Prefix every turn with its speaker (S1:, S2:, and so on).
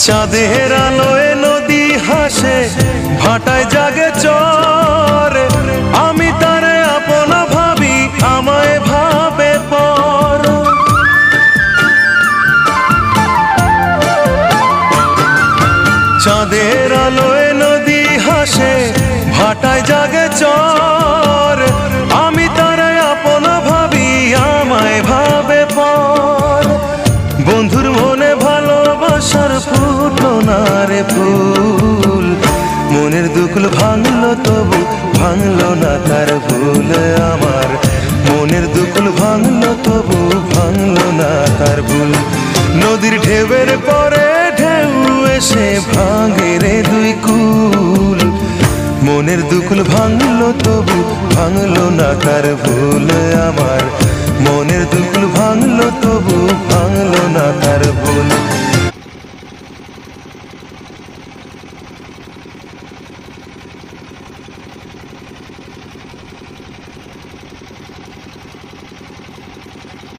S1: চাঁদের আলোয় নদী হাসে, ভাটায় জাগে চর, আমি তারে আপন ভাবি, আমায় ভাবে পর। চাঁদের আলোয় নদী হাসে, ভাটায় জাগে চর, আমি তারে আপন ভাবি, আমায় ভাবে পর। বন্ধুর মনে ভালোবাসার ফুটলো না রে ফুল, মনের দুকুল ভাঙলো তবু ভাঙলো না তার ভুল আমার। মনের দুকুল ভাঙলো তবু ভাঙলো না তার ভুল। নদীর ঢেউয়ের পরে ঢেউ এসে ভাঙে রে দুই কুল, মনের দুকুল ভাঙলো তবু ভাঙলো না তার ভুল আমার। মনের দুকুল ভাঙলো তবু ভাঙলো না তার ভুল।